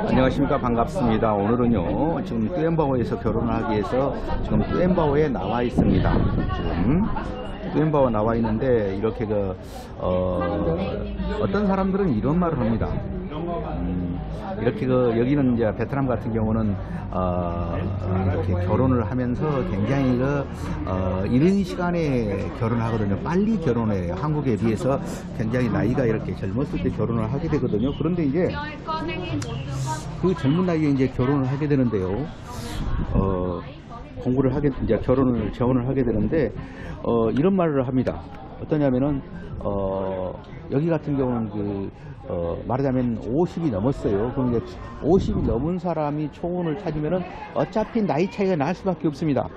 안녕하십니까. 반갑습니다. 오늘은요, 지금 뚜엠바오에서 결혼을 하기 위해서 지금 뚜엠바오에 나와 있습니다. 지금 뚜엠바오 나와 있는데, 이렇게 어떤 사람들은 이런 말을 합니다. 이렇게 여기는 이제 베트남 같은 경우는 이렇게 결혼을 하면서 굉장히 이른 시간에 결혼을 하거든요. 빨리 결혼해요. 한국에 비해서 굉장히 나이가 이렇게 젊었을 때 결혼을 하게 되거든요. 그런데 이제 그 젊은 나이에 이제 결혼을 하게 되는데요. 이제 재혼을 하게 되는데, 이런 말을 합니다. 어떠냐면은, 여기 같은 경우는 말하자면 50이 넘었어요. 그럼 이제 50이 넘은 사람이 초혼을 찾으면은 어차피 나이 차이가 날 수밖에 없습니다.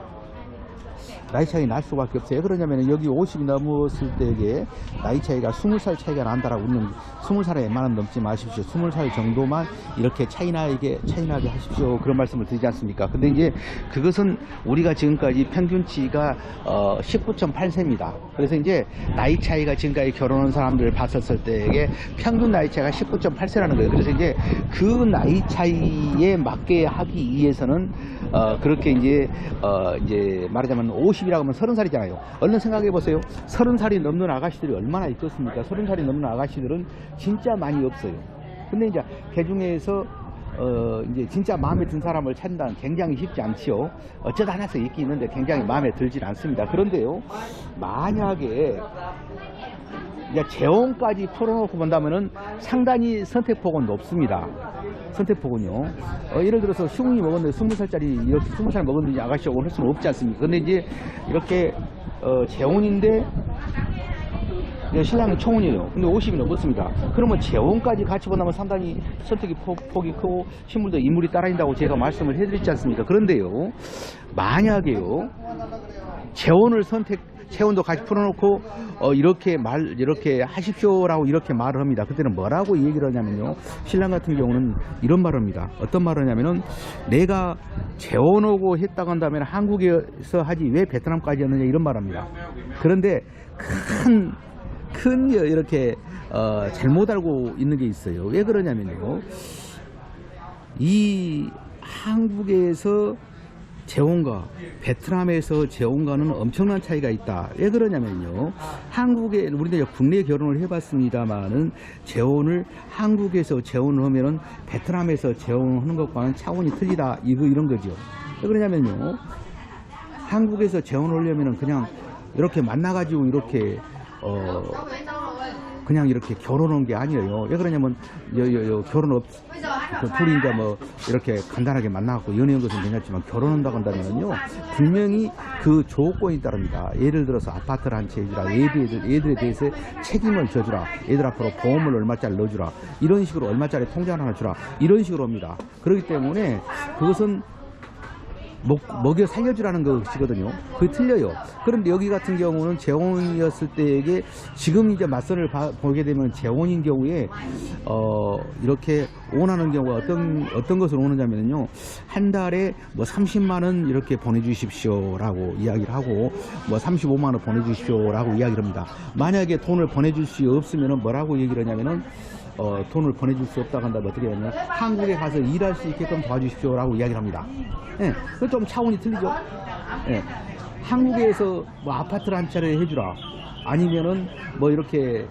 나이 차이 날 수밖에 없어요. 그러냐면 여기 50이 넘었을 때에 나이 차이가 20살 차이가 난다라고 웃는, 20살에 웬만하면 넘지 마십시오. 20살 정도만 이렇게 차이나게 하십시오. 그런 말씀을 드리지 않습니까? 근데 이제 그것은 우리가 지금까지 평균치가 19.8세입니다. 그래서 이제 나이 차이가 지금까지 결혼한 사람들을 봤었을 때에 평균 나이 차이가 19.8세라는 거예요. 그래서 이제 그 나이 차이에 맞게 하기 위해서는 그렇게 이제 말하자면 50이라고 하면 30살이잖아요. 얼른 생각해 보세요. 30살이 넘는 아가씨들이 얼마나 있겠습니까? 30살이 넘는 아가씨들은 진짜 많이 없어요. 근데 이제 그 중에서 이제 진짜 마음에 든 사람을 찾는다는 굉장히 쉽지 않지요. 어쩌다 하나씩 있긴 있는데 굉장히 마음에 들질 않습니다. 그런데요, 만약에 재혼까지 풀어놓고 본다면은 상당히 선택폭은 높습니다. 선택폭은요. 예를 들어서 흉이 먹었는데 20살짜리, 이렇게 20살 먹었는데 아가씨가 올 수는 없지 않습니까? 근데 이제 이렇게 재혼인데 신랑이 초혼이에요. 근데 50이 넘었습니다. 그러면 재혼까지 같이 본다면 상당히 선택이 폭이 크고 인물이 따라다닌다고 제가 말씀을 해드렸지 않습니까? 그런데요, 만약에요, 재혼도 같이 풀어놓고 이렇게 하십시오라고 이렇게 말을 합니다. 그때는 뭐라고 얘기를 하냐면요, 신랑 같은 경우는 이런 말을 합니다. 어떤 말을 하냐면은, 내가 재혼하고 했다고 한다면 한국에서 하지 왜 베트남까지 했느냐, 이런 말을 합니다. 그런데 큰 이렇게 잘못 알고 있는 게 있어요. 왜 그러냐면요, 이 한국에서 재혼과 베트남에서 재혼과는 엄청난 차이가 있다. 왜 그러냐면요, 우리도 국내 결혼을 해봤습니다만은 재혼을 한국에서 재혼을 하면은 베트남에서 재혼하는 것과는 차원이 틀리다, 이런 거죠. 왜 그러냐면요, 한국에서 재혼을 하려면은 그냥 이렇게 만나가지고 이렇게 그냥 이렇게 결혼한 게 아니에요. 왜 그러냐면 결혼 둘이 이제 이렇게 간단하게 만나갖고 연애한 것은 괜찮지만 결혼한다고 한다면요, 분명히 그 조건이 따릅니다. 예를 들어서 아파트를 한 채 해주라, 애들에 대해서 책임을 져주라, 애들 앞으로 보험을 얼마짜리 넣어주라, 이런 식으로 얼마짜리 통장 하나 주라, 이런 식으로 합니다. 그렇기 때문에 그것은 먹여 살려주라는 것이거든요. 그게 틀려요. 그런데 여기 같은 경우는 재혼이었을 때에게, 지금 이제 맞선을 보게 되면 재혼인 경우에 이렇게 원하는 경우가 어떤 것을 원하냐면요, 한 달에 30만원 이렇게 보내주십시오라고 이야기를 하고, 35만원 보내주십시오라고 이야기를 합니다. 만약에 돈을 보내줄 수 없으면 뭐라고 얘기를 하냐면은, 돈을 보내줄 수 없다고 한다면 어떻게 하냐면, 한국에 가서 일할 수 있게끔 도와주십시오라고 이야기를 합니다. 예, 그 좀 차원이 틀리죠. 예, 한국에서 아파트를 한 차례 해주라, 아니면은 이렇게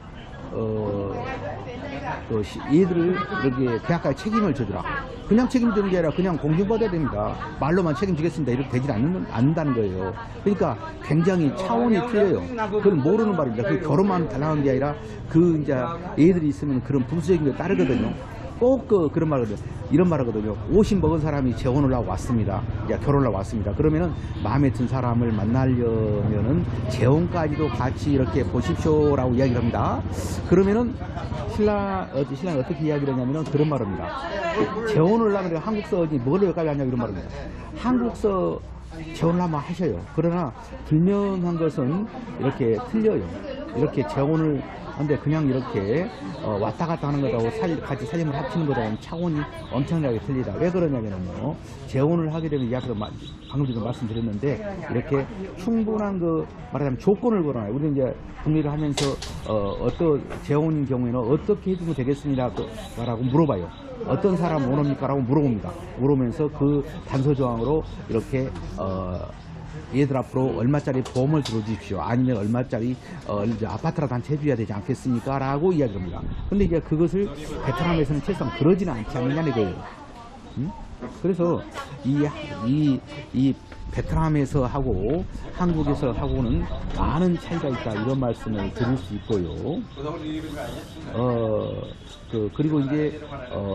얘들을 이렇게 대학까지 책임을 져주라. 그냥 책임지는 게 아니라 그냥 공중받아야 됩니다. 말로만 책임지겠습니다, 이렇게 되지 않는다는 거예요. 그러니까 굉장히 차원이 틀려요. 그건 모르는 말입니다. 그 결혼만 달라는 게 아니라 이제 애들이 있으면 그런 부수적인 게 따르거든요. 꼭 그런 말거든요. 이런 말하거든요. 50 먹은 사람이 재혼을 하고 왔습니다. 이제 결혼을 하고 왔습니다. 그러면은 마음에 든 사람을 만나려면은 재혼까지도 같이 이렇게 보십시오라고 이야기를 합니다. 그러면은 신랑이 어떻게 이야기를 하냐면은 그런 말입니다. 재혼을 하면 한국서 뭘 여기까지 하냐, 이런 말입니다. 한국서 재혼을 한번 하셔요. 그러나 분명한 것은 이렇게 틀려요. 이렇게 재혼을 하는데 그냥 이렇게 왔다 갔다 하는 것하고 같이 살림을 합치는 것하고는 차원이 엄청나게 틀리다. 왜 그러냐면요, 재혼을 하게 되면 이 앞에서 방금 전에 말씀드렸는데 이렇게 충분한 말하자면 조건을 걸어놔요. 우리는 이제 국리를 하면서 어떤 재혼인 경우에는 어떻게 해주면 되겠습니다 라고 물어봐요. 어떤 사람 원합니까? 라고 물어봅니다. 물으면서 그 단서조항으로 이렇게 얘들 앞으로 얼마짜리 보험을 들어주십시오. 아니면 얼마짜리 이제 아파트라도 한 채 해줘야 되지 않겠습니까? 라고 이야기합니다. 근데 이제 그것을 베트남에서는 최소한 그러지는 않지 않느냐는 거예요. 그래서 이 베트남에서 하고 한국에서 하고는 많은 차이가 있다, 이런 말씀을 드릴 수 있고요. 그리고 이제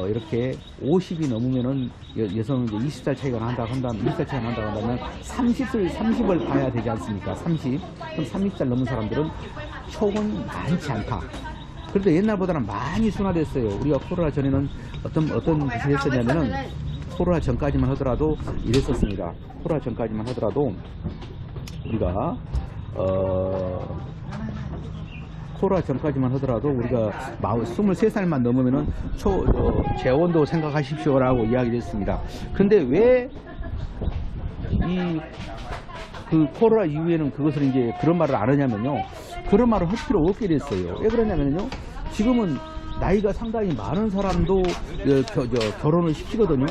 이렇게 50이 넘으면은 여성은 이제 20살 차이가 한다면 30을 봐야 되지 않습니까? 30. 그럼 30살 넘은 사람들은 촉은 많지 않다. 그런데 옛날보다는 많이 순화됐어요. 우리가 코로나 전에는 어떤 짓을 했었냐면은, 코로나 전까지만 하더라도 이랬었습니다. 코로나 전까지만 하더라도 우리가 코로나 전까지만 하더라도 우리가 23살만 넘으면은 재혼도 생각하십시오라고 이야기를 했습니다. 근데 왜 그 코로나 이후에는 그것을 이제 그런 말을 안 하냐면요, 그런 말을 할 필요 없게 됐어요. 왜 그러냐면요, 지금은 나이가 상당히 많은 사람도 결혼을 시키거든요.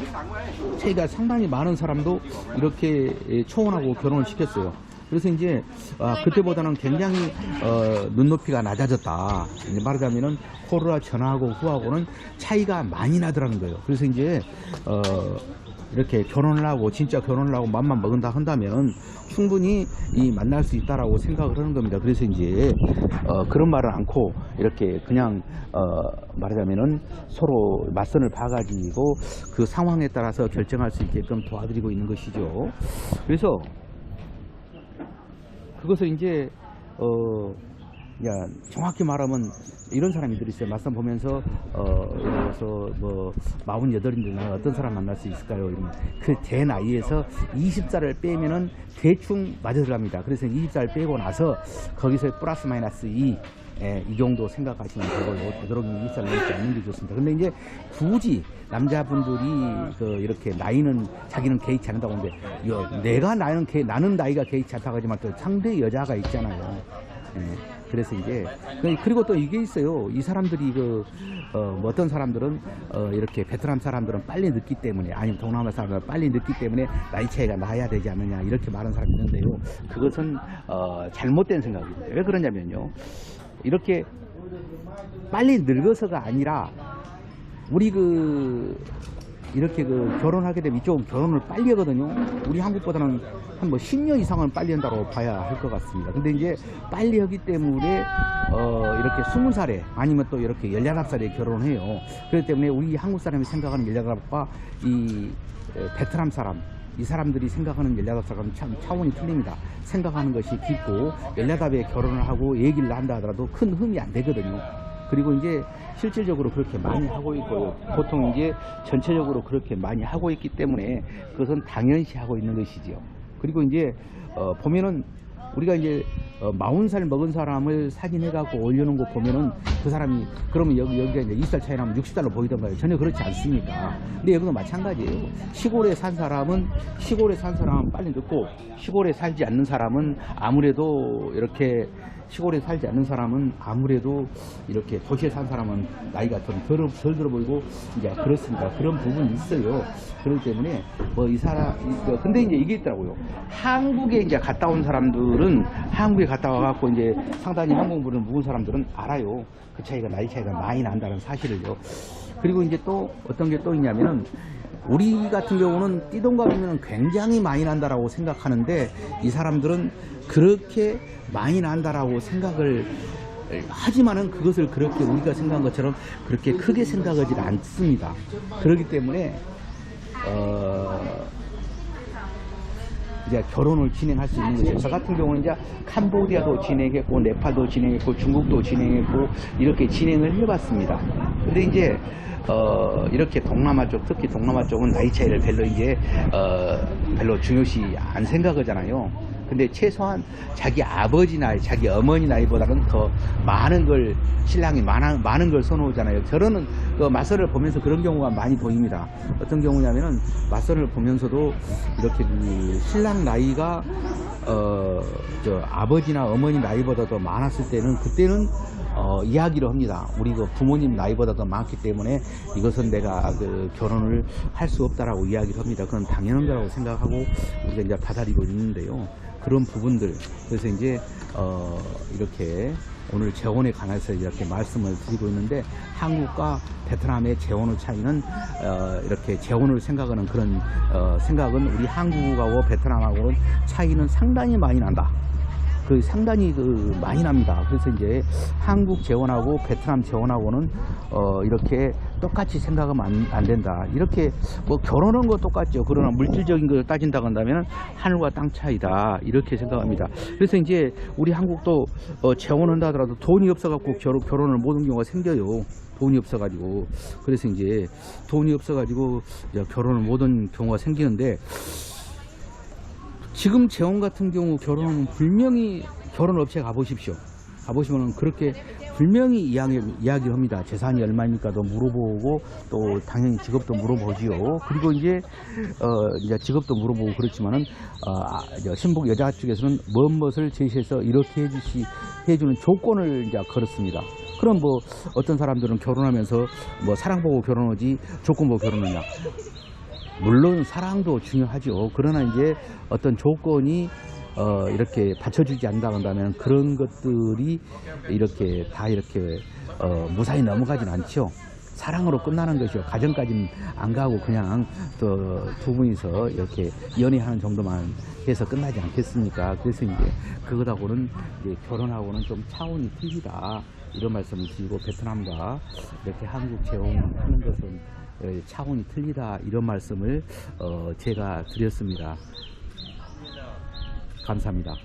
차이가 상당히 많은 사람도 이렇게 초혼하고 결혼을 시켰어요. 그래서 이제 그때보다는 굉장히 눈높이가 낮아졌다. 이제 말하자면은 코로나 전하고 후하고는 차이가 많이 나더라는 거예요. 그래서 이제 이렇게 결혼을 하고 진짜 결혼을 하고 맘만 먹은다 한다면 충분히 만날 수 있다라고 생각을 하는 겁니다. 그래서 이제 그런 말을 않고 이렇게 그냥 말하자면은 서로 맞선을 봐가지고 그 상황에 따라서 결정할 수 있게끔 도와드리고 있는 것이죠. 그래서 그것을 이제 정확히 말하면 이런 사람들이 있어요. 맞선 보면서 예를 들어서 뭐 48인데 나 어떤 사람 만날 수 있을까요? 이러면 제 나이에서 20살을 빼면은 대충 맞아 들어갑니다. 그래서 20살 빼고 나서 거기서 플러스 마이너스 2 이 정도 생각하시면 되고요. 되도록이면 20살 넘지 않는 게 좋습니다. 근데 이제 굳이 남자분들이 이렇게 나이는 자기는 개의치 않는다고 하는데 나는 나이가 개의치 않다고 하지만 또 상대 여자가 있잖아요. 그래서 이제 그리고 또 이게 있어요. 이 사람들이 뭐 어떤 사람들은 이렇게 베트남 사람들은 빨리 늦기 때문에, 아니면 동남아 사람들은 빨리 늦기 때문에 나이 차이가 나야 되지 않느냐 이렇게 말하는 사람이 있는데요. 그것은 잘못된 생각입니다. 왜 그러냐면요, 이렇게 빨리 늙어서가 아니라 우리 이렇게 결혼하게 되면 이쪽은 결혼을 빨리 하거든요. 우리 한국보다는 한 10년 이상은 빨리 한다고 봐야 할 것 같습니다. 근데 이제 빨리 하기 때문에 이렇게 20살에 아니면 또 이렇게 18살에 결혼을 해요. 그렇기 때문에 우리 한국 사람이 생각하는 18살과 이 베트남 사람, 이 사람들이 생각하는 18살과는 참 차원이 틀립니다. 생각하는 것이 깊고 18에 결혼을 하고 얘기를 한다 하더라도 큰 흠이 안 되거든요. 그리고 이제 실질적으로 그렇게 많이 하고 있고요. 보통 이제 전체적으로 그렇게 많이 하고 있기 때문에 그것은 당연시 하고 있는 것이지요. 그리고 이제 보면은 우리가 이제 40살 먹은 사람을 사진해갖고 올려놓은 거 보면은 그 사람이 그러면 여기가 이제 20살 차이 나면 60살로 보이던가요? 전혀 그렇지 않습니다. 근데 여기도 마찬가지예요. 시골에 산 사람은 빨리 늙고, 시골에 살지 않는 사람은 아무래도 이렇게 시골에 살지 않는 사람은 아무래도 이렇게 도시에 산 사람은 나이가 좀 덜 들어 보이고 이제 그렇습니다. 그런 부분이 있어요. 그렇기 때문에 근데 이제 이게 있더라고요. 한국에 이제 갔다 온 사람들은 한국에 갔다 와갖고 이제 상당히 한국 물을 묵은 사람들은 알아요. 그 차이가, 나이 차이가 많이 난다는 사실을요. 그리고 이제 또 어떤 게 또 있냐면은, 우리 같은 경우는 띠동갑이면 굉장히 많이 난다라고 생각하는데 이 사람들은 그렇게 많이 난다라고 생각을 하지만은 그것을 그렇게 우리가 생각한 것처럼 그렇게 크게 생각하지 않습니다. 그렇기 때문에 이제 결혼을 진행할 수 있는 거죠. 저 같은 경우는 이제 캄보디아도 진행했고, 네팔도 진행했고, 중국도 진행했고, 이렇게 진행을 해봤습니다. 근데 이제 이렇게 동남아 쪽, 특히 동남아 쪽은 나이 차이를 별로 중요시 안 생각하잖아요. 근데 최소한 자기 아버지나 자기 어머니 나이보다는 더 많은 걸 신랑이 많은 걸 선호하잖아요. 결혼은 그 맞선을 보면서 그런 경우가 많이 보입니다. 어떤 경우냐면은 맞선을 보면서도 이렇게 그 신랑 나이가 저 아버지나 어머니 나이보다 더 많았을 때는 그때는 이야기를 합니다. 우리 그 부모님 나이보다 더 많기 때문에 이것은 내가 그 결혼을 할 수 없다라고 이야기를 합니다. 그건 당연한 거라고 생각하고 우리가 이제 받아들이고 있는데요. 그런 부분들, 그래서 이제 이렇게 오늘 재혼에 관해서 이렇게 말씀을 드리고 있는데, 한국과 베트남의 재혼의 차이는 이렇게 재혼을 생각하는 그런 생각은 우리 한국하고 베트남하고는 차이는 상당히 많이 난다. 그 상당히 그 많이 납니다. 그래서 이제 한국 재혼하고 베트남 재혼하고는 이렇게 똑같이 생각하면 안 된다. 이렇게 뭐 결혼한 거 똑같죠. 그러나 물질적인 걸 따진다고 한다면 하늘과 땅 차이다. 이렇게 생각합니다. 그래서 이제 우리 한국도 재혼한다 하더라도 돈이 없어갖고 결혼을 모든 경우가 생겨요. 돈이 없어가지고. 그래서 이제 돈이 없어가지고 결혼을 모든 경우가 생기는데, 지금 재혼 같은 경우 결혼은 분명히 결혼업체 가보십시오. 가보시면 그렇게 분명히 이야기를 합니다. 재산이 얼마입니까도 물어보고, 또 당연히 직업도 물어보지요. 그리고 이제 직업도 물어보고 그렇지만은 신부 여자 쪽에서는 무엇을 제시해서 이렇게 해주는 조건을 이제 걸었습니다. 그럼 뭐 어떤 사람들은 결혼하면서 뭐 사랑 보고 결혼하지 조건 보고 결혼하냐? 물론 사랑도 중요하죠. 그러나 이제 어떤 조건이 이렇게 받쳐주지 않는다 한다면 그런 것들이 이렇게 다 이렇게 무사히 넘어가진 않죠. 사랑으로 끝나는 것이요. 가정까지는 안 가고 그냥 또 두 분이서 이렇게 연애하는 정도만 해서 끝나지 않겠습니까? 그래서 이제 그것하고는 이제 결혼하고는 좀 차원이 틀리다. 이런 말씀을 드리고, 베트남과 이렇게 한국 재혼하는 것은 차원이 틀리다. 이런 말씀을 제가 드렸습니다. 감사합니다.